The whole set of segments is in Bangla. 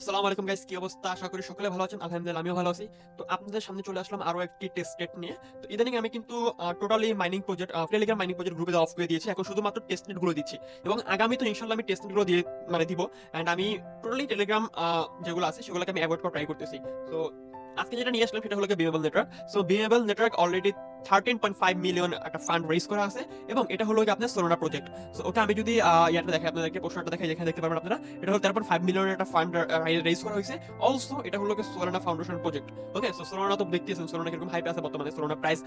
আসসালামু আলাইকুম গাইস, কি অবস্থা? আশা করি সকলে ভালো আছেন। আলহামদুলিল্লাহ আমিও ভালো আছি। তো আপনাদের সামনে চলে আসলাম আরো একটি টেস্ট নেট নিয়ে। তো ইদানিং আমি কিন্তু totally mining project Telegram mining project গ্রুপে অফ করে দিয়েছি। এখন শুধুমাত্র টেস্ট নেট গুলো দিচ্ছি এবং আগামী তো ইনশাআল্লাহ আমি টেস্ট নেট গুলো দিয়ে দিব। এন্ড আমি টোটালি টেলিগ্রাম যেগুলো আছে সেগুলোকে আমি অ্যাভয়েড করার ট্রাই করতেছি। তো আজকে যেটা নিয়ে আসলাম সেটা হলো BML network. So BML network already 13.5 million একটা ফান্ড রেজ করা আছে এবং এটা হলো আপনার সোলোনা প্রজেক্ট। সো ওকে আমি যদি ইয়াটা দেখাই আপনাদেরকে, পোস্টারটা দেখাই, যেখানে দেখতে পারবেন আপনারা, এটা হলো 13.5 মিলিয়নের একটা ফান্ড রেজ করা হয়েছে। অলসো এটা হলো সোলোনা ফাউন্ডেশন প্রজেক্ট। ওকে, সো সোলোনা তো দেখতেছেন সোলোনা কিরকম হাইপ আছে বর্তমানে। সোলোনা প্রাইস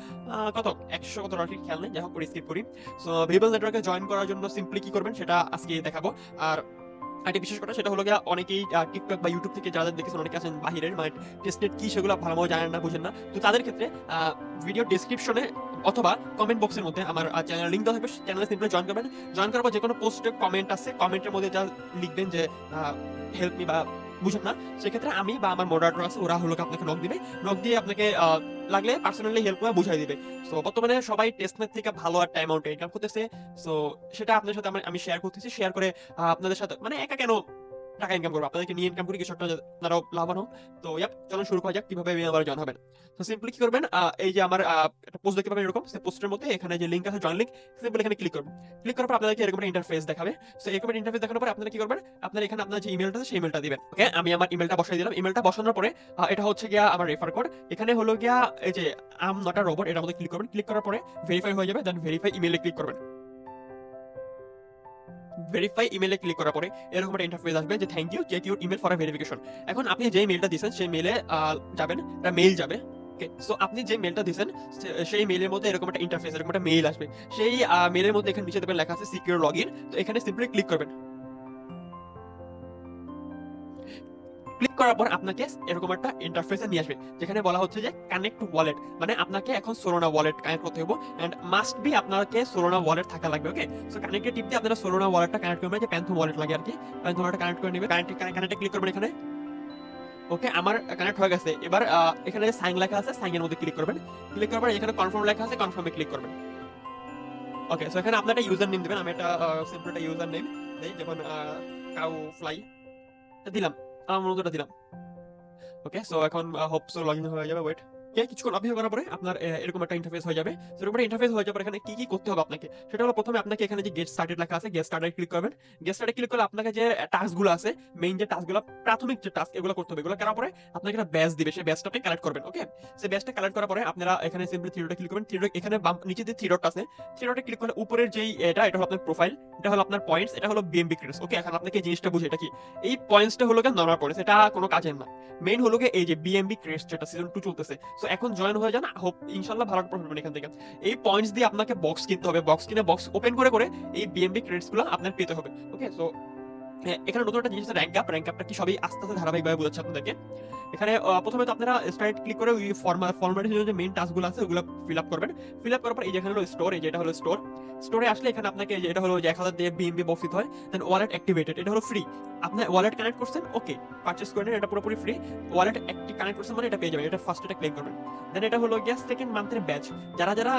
কত 100 কত রাখি খেয়াল নেই, যাই হোক করে স্কিপ করি। সো বিএমএল নেটওয়ার্কে জয়েন করার জন্য সিম্পলি কি করবেন সেটা আজকে দেখাবো। আর আরেকটা বিশেষ কথা সেটা হলো গিয়ে অনেকেই টিকটক বা ইউটিউব থেকে যারা দেখেছেন, অনেকে আছেন বাহিরের, মানে টেস্টনেট কি সেগুলো ভালোভাবে জানেন না, বুঝেন না। তো তাদের ক্ষেত্রে ভিডিও ডেসক্রিপশনে অথবা কমেন্ট বক্সের মধ্যে আমার চ্যানেল লিঙ্ক দেওয়া থাকবে। চ্যানেলে সিম্পলি জয়েন করবেন। জয়েন করার পর যে কোনো পোস্টে কমেন্ট আছে, কমেন্টের মধ্যে যা লিখবেন যে হেল্প মি বা বুঝেন না, সেক্ষেত্রে আমি বা আমার মডারেটর আছে, ওরা হলো আপনাকে নক দিবে। নক দিয়ে আপনাকে লাগলে পার্সোনালি হেল্প করে বুঝাই দিবে। সো বর্তমানে সবাই টেস্টনেট থেকে ভালো একটা অ্যামাউন্ট ইনকাম করতেছে। সো সেটা আপনাদের সাথে আমি শেয়ার করতেছি। শেয়ার করে আপনাদের সাথে মানে একা কেন টাকা ইনকাম করবো, আপনাদেরকে নিয়ে ইনকাম করি কিছু একটা, আপনারাও লাভবান হোক। তো চলুন শুরু করা যাক কিভাবে আবার জয়েন হবেন। তো সিম্পলি কি করবেন, এই যে আমার একটা পোস্ট দেখতে পাবেন এরকম, সেই পোস্টের মধ্যে এখানে যে লিঙ্ক আছে, জয়েন লিঙ্ক, সিম্পলি এখানে ক্লিক করবেন। ক্লিক করার পর আপনাদেরকে এরকম একটা ইন্টারফেস দেখাবে। সো এরকম একটা ইন্টারফেস দেখানোর পর আপনারা কি করবেন, আপনারা এখানে আপনার যে ইমেলটা আছে সেই ইমেলটা দিবেন। ওকে, আমি আমার ইমেলটা বসাই দিলাম। ইমেলটা বসানোর পরে এটা হচ্ছে গিয়া আমার রেফার কোড। এখানে হলো গিয়া এই যে আম নট আ রোবট, এটার মধ্যে ক্লিক করবেন। ক্লিক করার পরে ভেরিফাই হয়ে যাবে, দেন ভেরিফাই ইমেলে ক্লিক করবেন। ভেরিফাই ইমেলে ক্লিক করার পরে এরকম একটা ইন্টারফেস আসবে যে thank you, check your email for verification. এখন আপনি যে মেইলটা দিয়েছেন সেই মেইলে যাবেন, একটা মেইল যাবে। ওকে, সো আপনি যে মেইলটা দিয়েছেন সেই মেইলের মধ্যে এরকম একটা ইন্টারফেস, এরকম একটা মেইল আসবে। সেই মেইলের মধ্যে এখানে নিচে দেখবেন লেখা আছে সিকিউর লগইন। তো এখানে সিম্পলি ক্লিক করবেন। ক্লিক করার পর আপনাকে এরকম একটা ইন্টারফেসে নিয়ে আসবে, যেখানে বলা হচ্ছে যে কানেক্ট ওয়ালেট, মানে আপনাকে এখন সোলোনা ওয়ালেট কানেক্ট করতে হবে এন্ড মাস্ট বি আপনাকে সোলোনা ওয়ালেট থাকা লাগবে। ওকে, সো কানেক্টে টিপ দিয়ে আপনারা সোলোনা ওয়ালেটটা কানেক্ট করবেন, যে প্যান্থম ওয়ালেট লাগে আর কি। প্যান্থম ওয়ালেটটা কানেক্ট করে নেবে। কানেক্টে ক্লিক করবেন এখানে। ওকে, আমার কানেক্ট হয়ে গেছে। এবার এখানে যে সাইন লেখা আছে, সাইনের মধ্যে ক্লিক করবেন। ক্লিক করার পর এখানে কনফার্ম লেখা আছে, কনফার্মে ক্লিক করবেন। ওকে, সো এখানে আপনার একটা ইউজার নেম দিবেন। আমি একটা সিম্পল একটা ইউজার নেম দেই, যেমন কাউ ফ্লাই দিলাম, আমার মতো দিলাম। ওকে, সো এখন হোপ সো লগইন হয়ে যাবে। ওয়েট, কিছুক্ষণ অপেক্ষা করার পরে আপনার এরকম একটা ইন্টারফেস হয়ে যাবে। সেরকম একটা ইন্টারফেস হয়ে যাবে। এখানে কি কি করতে হবে আপনাকে সেটা হলো, প্রথমে আপনাকে এখানে যে গেট স্টার্টেড লেখা আছে, গেট স্টার্টেড ক্লিক করবেন। গেট স্টার্টেড ক্লিক করলে আপনাকে যে টাস্কগুলো আছে, মেইন যে টাস্কগুলো, প্রাথমিক যে টাস্ক, এগুলো করতে হবে। এগুলো করার পরে আপনাকে একটা ব্যাচ দিবে, সেই ব্যাচটা আপনি কালেক্ট করবেন। ওকে, সেই ব্যাচটা কালেক্ট করার পরে আপনারা এখানে সিম্পলি থ্রি ডটে ক্লিক করবেন। থ্রি ডট এখানে নিচে যে থ্রি ডট আছে, থ্রি ডটে ক্লিক করলে উপরের যেই এটা হলো আপনার প্রোফাইল, এটা হলো আপনার পয়েন্টস, এটা হলো বিএমবি ক্রেডিটস। ওকে, এখন আপনাকে এই জিনিসটা বুঝে, এটা কি এই পয়েন্টসটা হলো নরমাল পয়েন্টস, এটা কোনো কাজের না। মেইন হলো এই যে বিএমবি ক্রেস্ট, যেটা সিজন 2 চলতেছে। সো এখন জয়েন হয়ে যান, হোপ ইনশাআল্লাহ ভালো প্রফিট পাবেন এখান থেকে। এই পয়েন্টস দিয়ে আপনাকে বক্স কিনতে হবে। বক্স কিনে বক্স ওপেন করে করে এই বিএমবি ক্রেডিটস গুলো আপনার পেতে হবে। ওকে, সো এখানে নতুন একটা জিনিস আছে র্যাঙ্ক আপ। র্যাঙ্ক আপটা কি সবই আস্তে আস্তে ধারাবাহিকভাবে বোঝাচ্ছে আপনাদেরকে। এখানে প্রথমে তো আপনারা স্টার্ট ক্লিক করে ওই ফরম্যাটের যে মেইন টাস্কগুলো আছে ওগুলো ফিল আপ করবেন। ফিল আপ করার পর এই যেখানে হলো স্টোর, এই যেটা হলো স্টোর, স্টোরে আসলে এখানে আপনাকে এটা হলো যে 1000 দিয়ে বিএমবি বক্স দিতে হয়। দেন ওয়ালেট অ্যাক্টিভেটেড, এটা হলো ফ্রি। আপনি ওয়ালেট কানেক্ট করছেন, ওকে, পারচেজ করে নেন, এটা পুরোপুরি ফ্রি। ওয়ালেট কানেক্ট করছেন মানে এটা পেয়ে যাবেন, এটা ফার্স্ট এটা ক্লেম করবেন। দেন এটা হলো গিয়া সেকেন্ড মান্থের ব্যাচ। যারা যারা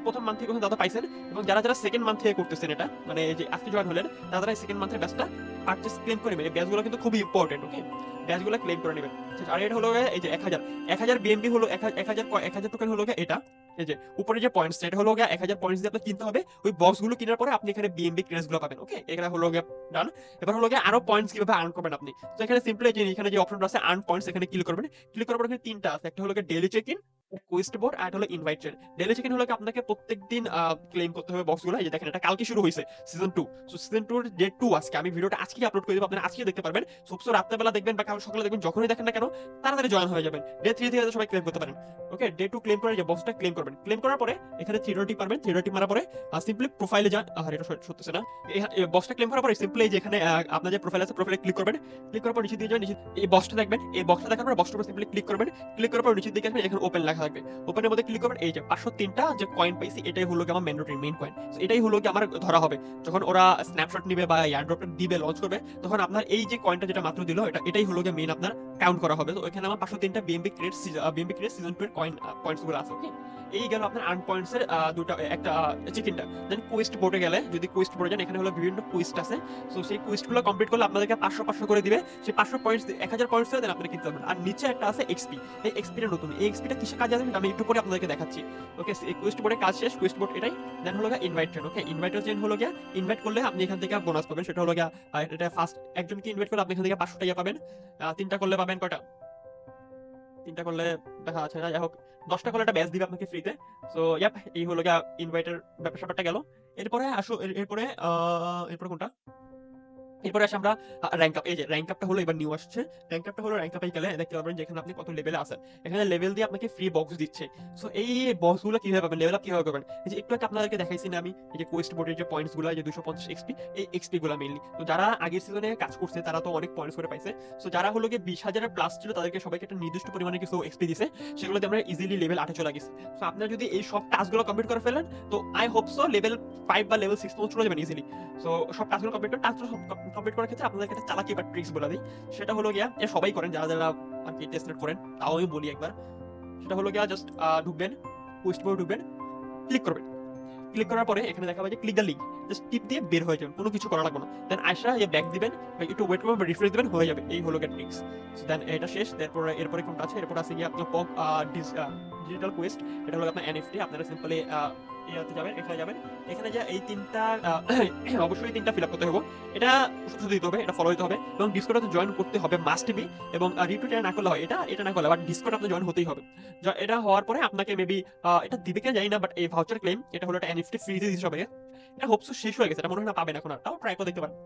প্রথম মান্থ থেকে করছেন তারা পাইছেন, এবং যারা যারা সেকেন্ড মান্থ থেকে করতেছেন, এটা মানে এই যে আজকে জয়েন হলেন, তারা এই সেকেন্ড মান্থের ব্যাচটা পারচেজ ক্লেম করে নেবেন। এই ব্যাচগুলো কিন্তু খুবই ইম্পর্টেন্ট। ওকে, ব্যাচগুলো ক্লেম করে নেবেন। আর এটা হলো এই যে 1000 বিএমবি হলো 1000 টোকেন হলো এটা। এই যে উপরে যে পয়েন্টস, এটা হলো 1000 পয়েন্টস দিয়ে আপনার কিনতে হবে। ওই বক্সগুলো কেনার পরে আপনি এখানে বিএমবি ক্রেজ গুলো পাবেন। ওকে, এটা হলো ডান। এবার হলো আরো পয়েন্টস কিভাবে আর্ন করবেন আপনি। তো এখানে সিম্পলি যে এখানে যে অপশনটা আছে আর্ন পয়েন্টস, এখানে ক্লিক করবেন। ক্লিক করার পর এখানে তিনটা আছে, একটা হলো daily check in, quest board, আর হলো invite train. Daily check in হলো আপনাকে প্রত্যেকদিন ক্লেম করতে হবে বক্সগুলো। এই যে দেখেন, এটা কালকে শুরু হয়েছে সিজন 2। সো সিজন 2 এর ডে 2 আজকে, আমি ভিডিওটা আজকে আপলোড করে দেব, আপনারা আজকে দেখতে পারবেন। সবসময় রাতের বেলা দেখবেন বা কাল সকালে দেখবেন, যখনই দেখেন না কেন তাড়াতাড়ি জয়েন হয়ে যাবেন। ডে 3 থেকে সবাই ক্লেম করতে পারেন। ওকে, ডে 2 ক্লেম করে যে বক্সটা ক্লেম করবেন। ক্লেম করার পরে এখানে থ্রি ডট পারবেন। থ্রি ডট মারার পরে সিম্পলি প্রোফাইলে যান। আর এটা সত্যছে না, এই বক্সটা ক্লেম করার পরে সিম্পলি যেখানে আপনার যে প্রোফাইল আছে, প্রোফাইলে ক্লিক করবেন। ক্লিক করার পর নিচে দিয়ে যাবেন, নিচে এই বক্সটা দেখবেন। এই বক্সটা দেখার পর বক্সটার উপর সিম্পলি ক্লিক করবেন। ক্লিক করার পর নিচের দিকে আসবেন, এখানে ওপেন লেখা থাকবে। ওপেনের মধ্যে ক্লিক করবেন। এই যে 503টা যে কয়েন পাইছি, এটাই হলো আমার ম্যান্ডেটরি মেইন কয়েন। এটাই হলো আমার ধরা হবে যখন ওরা স্ন্যাপশট নিবে বা এয়ারড্রপটা দিবে, লঞ্চ করবে, তখন আপনার এই যে কয়েনটা যেটা মাত্র দিল, এটাই হলো মেইন আপনার কাউন্ট করা হবে। তো এখানে আমার 503টা বিএমবি ক্রেডিট সিজন 2 এর কয়েন পয়েন্টস গুলো আছে। ওকে, এই গেল আপনার আর্ন পয়েন্টস এর দুটা একটা চিকেনটা। দেন কোয়েস্ট বোর্ডে গেলে, যদি কোয়েস্ট বোর্ডে যান, এখানে হলো বিভিন্ন কোয়েস্ট আছে। সো সেই কোয়েস্ট গুলো কমপ্লিট করলে আপনাদেরকে 500 করে দিবে। সেই 500 পয়েন্টস 1000 পয়েন্টস দেন আপনারা কিনতে পারবেন। আর নিচে একটা আছে এক্সপি। এই এক্সপিটা নতুন, এই এক্সপিটা কিসে কাজে আসবে আমি একটু পরে আপনাদেরকে দেখাচ্ছি। ওকে, এই কোয়েস্ট বোর্ডে কাজ শেষ, কোয়েস্ট বোর্ড এটাই। দেন হলো ইনভাইট ট্রেন। ওকে, ইনভাইটার চেন হলো গিয়া ইনভাইট করলে আপনি এখান থেকে বোনাস পাবেন। সেটা হলো গিয়া এটা ফার্স্ট একজনকে ইনভাইট করলে আপনি এখান থেকে 500 টাকা পাবেন। 3টা করলে পাবেন কয়টা, 3টা করলে দেখা যাচ্ছে না, যাই হোক 10টা করলে একটা ব্যাচ দিবে আপনাকে ফ্রিতে। সো ইয়াপ, এই হলো গিয়া ইনভাইটার ব্যাপারটা গেল। এরপরে আসো এরপরে এরপরে কোনটা, এরপরে আসে আমরা র‍্যাঙ্ক আপ। এই যে র‍্যাঙ্ক আপটা হলো এবার নিউ আসছে। র‍্যাঙ্ক আপটা হলো র‍্যাঙ্ক আপে গেলে দেখতে পাবেন যেখানে আপনি কত লেভেলে আছেন। এখানে লেভেল দিয়ে আপনাকে ফ্রি বক্স দিচ্ছে। সো এই বক্সগুলো কিভাবে পাবেন, লেভেল আপ কিভাবে করবেন, এই যে একটু আগে আপনাদেরকে দেখাইছি না আমি, এই যে কোয়েস্ট বোর্ডের যে পয়েন্টস গুলো, যে 250 এক্সপি, এই এক্সপি গুলো মেইনলি। তো যারা আগের সিজনে কাজ করছে তারা তো অনেক পয়েন্টস করে পাইছে। সো যারা হলো গিয়ে 20,000 প্লাস ছিল তাদেরকে সবাইকে একটা নির্দিষ্ট পরিমাণে কিছু এক্সপি দিছে, সেগুলোতে আমরা ইজিলি লেভেল 8 চলে গেছি। সো আপনারা যদি এই সব টাস্কগুলো কমপ্লিট করে ফেলেন, তো আই হোপ সো লেভেল 5 বা লেভেল 6 পর্যন্ত চলে যাবেন ইজিলি। সো সব টাস্কগুলো কমপ্লিট করে, টাস্কগুলো কমপ্লিট করার ক্ষেত্রে আপনাদের একটা চালাকি বা ট্রিক্স বলে দিই। সেটা হলো গিয়া, এ সবাই করেন যারা যারা আর কি টেস্ট করেন, তাও আমি বলি একবার। সেটা হলো গিয়া জাস্ট ঢুকবেন, পোস্ট বোর্ড ঢুকবেন, ক্লিক করবেন। ক্লিক করার পরে এখানে দেখাবে যে ক্লিক দ্য লিঙ্ক, জাস্ট টিপ দিয়ে বের হয়ে যাবেন, কোনো কিছু করা লাগবে না। দেন আয়সা এই ব্যাক দিবেন, একটু ওয়েট করবেন, রিফ্রেশ দিবেন, হয়ে যাবে। এই হলো গিয়া ট্রিক্স। দেন এটা শেষ। এরপরে কোনটা আছে, এরপর আছে গিয়া আপনার পক ডিজিটাল কোয়েস্ট। এটা হলো আপনার এনএফটি। আপনারা সিম্পলি ইয়াতে যাবেন, এখানে যাবেন, এখানে যে এই তিনটা অবশ্যই তিনটা ফিল আপ করতে হবে। এটা শুধু দিতে হবে, এটা ফলো দিতে হবে, এবং ডিসকর্ডে জয়েন করতে হবে মাস্ট বি। এবং রিটুইট এটা না করলে হয়, এটা না করলে, বাট ডিসকর্ড আপনার জয়েন হতেই হবে। এটা হওয়ার পরে আপনাকে মেবি এটা দিবে কিনা জানি না, বাট এই ভাউচার ক্লেম, এটা হলো একটা এনএফটি ফ্রিতে দিচ্ছে সবাইকে। এটা হোপসো শেষ হয়ে গেছে, এটা মনে হয় না পাবেন এখন আর, তাও ট্রাই করে দেখতে পারেন।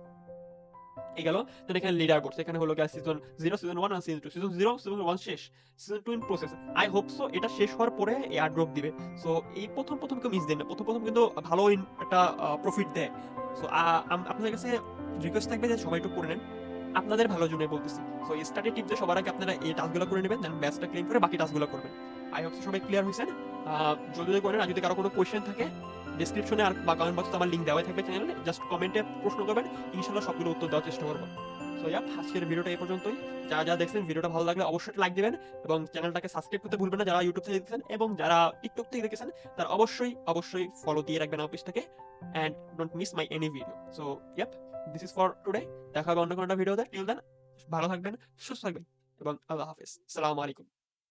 এই গেল। দেন এখানে লিডার বোর্ড, এখানে হলো গিয়া সিজন 0, সিজন 1 আর সিজন 2। সিজন 0, সিজন 1 শেষ, season 2 in process. I hope so এটা শেষ হওয়ার পরে এয়ার ড্রপ দিবে। সো এই প্রথম কেউ মিস দেন না, প্রথম কিন্তু ভালো একটা প্রফিট দেয়। সো আপনাদের কাছে রিকোয়েস্ট থাকবে যে সবাই একটু করে নেন, আপনাদের ভালোর জন্য বলতেছি। সো স্টাডি টিপ যে সবার আগে আপনারা এই টাস্কগুলো করে নেবেন, দেন ব্যাচটা ক্লেম করে বাকি টাস্কগুলো করবেন। আই হোপ সবাই ক্লিয়ার হয়েছেন। যদি করেন, আর যদি কারো কোনো কোয়েশ্চেন থাকে, ডেসক্রিপশনে আর বা কমেন্ট বক্সে আমার লিংক দেওয়াই থাকবে চ্যানেলে, জাস্ট কমেন্টে প্রশ্ন করবেন, ইনশাআল্লাহ সবগুলো উত্তর দেওয়ার চেষ্টা করব। সো আজকের ভিডিওটা এই পর্যন্তই। যারা যারা দেখছেন, ভিডিওটা ভালো লাগলে অবশ্যই লাইক দিবেন, এবং চ্যানেলটাকে সাবস্ক্রাইব করতে ভুলবেন না যারা ইউটিউব থেকে দেখছেন, এবং যারা টিকটক থেকে দেখছেন তারা অবশ্যই ফলো দিয়ে রাখবেন আমার পেজটাকে, and don't miss my any video. So this is for today. দেখা হবে অন্য কোনো ভিডিওতে। টিল দেন ভালো থাকবেন, সুস্থ থাকবেন, এবং আল্লাহ হাফেজ। আসসালামু আলাইকুম।